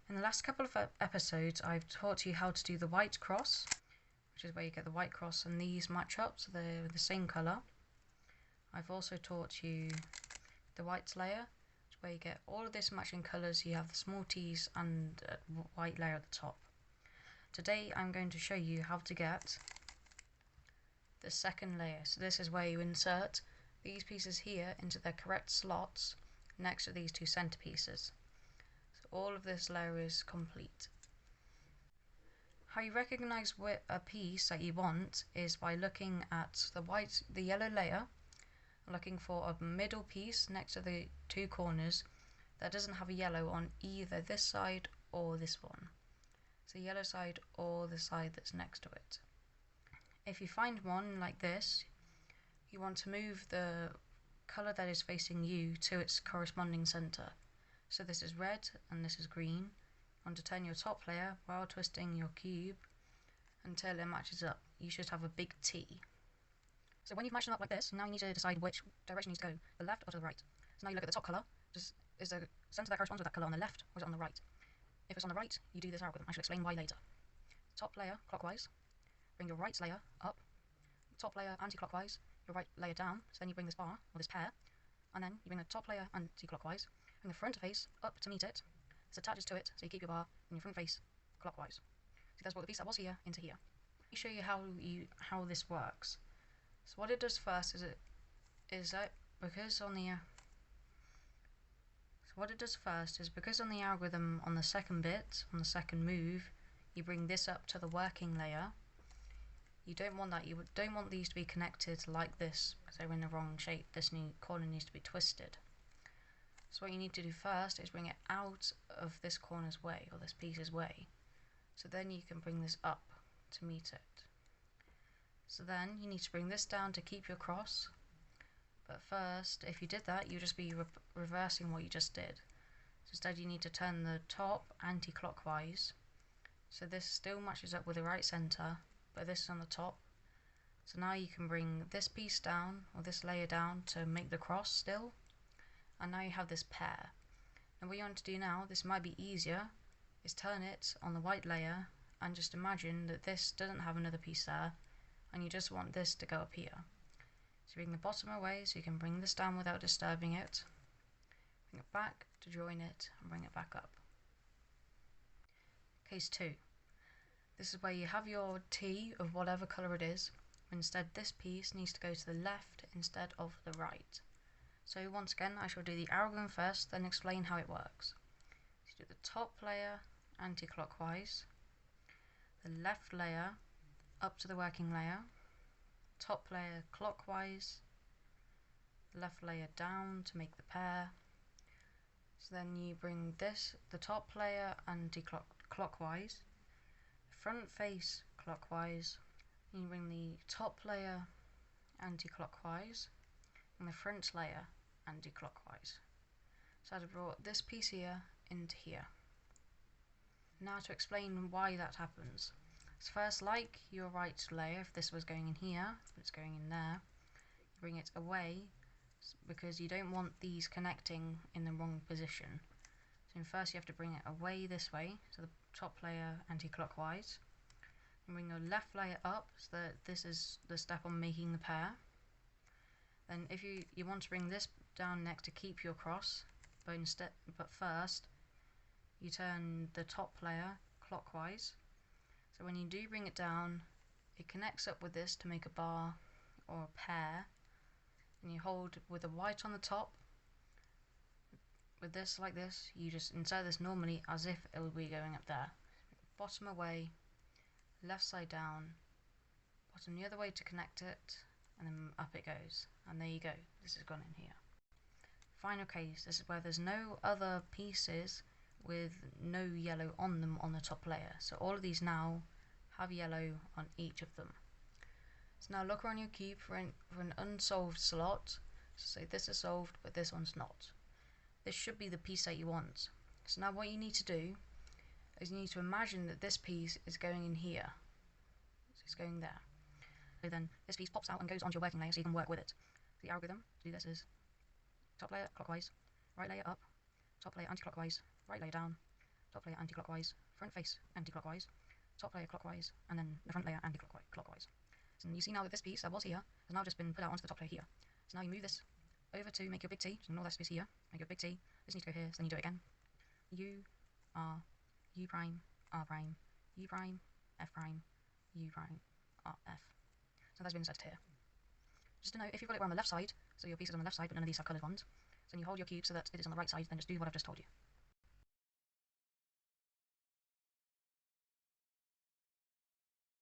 In the last couple of episodes, I've taught you how to do the white cross, which is where you get the white cross and these match up, so they're the same colour. I've also taught you the white layer, where you get all of this matching colours. You have the small t's and white layer at the top. Today I'm going to show you how to get the second layer. So this is where you insert these pieces here into their correct slots next to these two centerpieces. So all of this layer is complete. How you recognize a piece that you want is by looking at the yellow layer, looking for a middle piece next to the two corners that doesn't have a yellow on either this side or this one. So the yellow side or the side that's next to it. If you find one like this, you want to move the color that is facing you to its corresponding center. So this is red and this is green. You want to turn your top layer while twisting your cube until it matches up. You should have a big T. So when you've matched them up like this, now you need to decide which direction needs to go, the left or to the right. So now you look at the top colour, is the centre that corresponds with that colour on the left or is it on the right? If it's on the right, you do this algorithm. I shall explain why later. Top layer clockwise, bring your right layer up, top layer anti-clockwise, your right layer down, so then you bring this bar, or this pair, and then you bring the top layer anti-clockwise, bring the front face up to meet it, this attaches to it, so you keep your bar in your front face clockwise. So that's what the piece that was here into here. Let me show you how this works. So what it does first is because on the algorithm on the second bit, on the second move, you bring this up to the working layer. You don't want that. You don't want these to be connected like this because they're in the wrong shape. This new corner needs to be twisted. So what you need to do first is bring it out of this corner's way, or this piece's way. So then you can bring this up to meet it. So then you need to bring this down to keep your cross. But first, if you did that, you'd just be reversing what you just did. So instead you need to turn the top anti-clockwise. So this still matches up with the right center, but this is on the top. So now you can bring this piece down, or this layer down, to make the cross still. And now you have this pair. And what you want to do now, this might be easier, is turn it on the white layer and just imagine that this doesn't have another piece there, and you just want this to go up here. So bring the bottom away so you can bring this down without disturbing it. Bring it back to join it and bring it back up. Case 2. This is where you have your T of whatever colour it is. Instead this piece needs to go to the left instead of the right. So once again I shall do the algorithm first, then explain how it works. So you do the top layer anti-clockwise, the left layer up to the working layer, top layer clockwise, left layer down to make the pair. So then you bring the top layer anti-clockwise, front face clockwise, you bring the top layer anti-clockwise, and the front layer anti-clockwise. So I've brought this piece here into here. Now to explain why that happens. So first, like your right layer, if this was going in here, it's going in there, you bring it away because you don't want these connecting in the wrong position. So first you have to bring it away this way, so the top layer anti-clockwise, and bring your left layer up, so that this is the step on making the pair. Then if you want to bring this down next to keep your cross, but first you turn the top layer clockwise. So when you do bring it down, it connects up with this to make a bar or a pair, and you hold with the white on the top. With this like this, you just insert this normally as if it would be going up there. Bottom away, left side down, bottom the other way to connect it, and then up it goes. And there you go, this has gone in here. Final case, this is where there's no other pieces with no yellow on them on the top layer. So all of these now have yellow on each of them. So now look around your cube for an unsolved slot. So say this is solved, but this one's not. This should be the piece that you want. So now what you need to do is you need to imagine that this piece is going in here. So it's going there. So then this piece pops out and goes onto your working layer so you can work with it. The algorithm to do this is top layer clockwise, right layer up, top layer anti-clockwise, right layer down, top layer anti-clockwise, front face anti-clockwise, top layer clockwise, and then the front layer anti-clockwise. So you see now that this piece that was here has now just been put out onto the top layer here. So now you move this over to make your big T, so ignore that space here, make your big T, this needs to go here, so then you do it again. U, R, U prime, R prime, U prime, F prime, U prime, R, F. So that's been inserted here. Just to note, if you've got it on the left side, so your piece is on the left side but none of these have coloured ones, so when you hold your cube so that it is on the right side, then just do what I've just told you.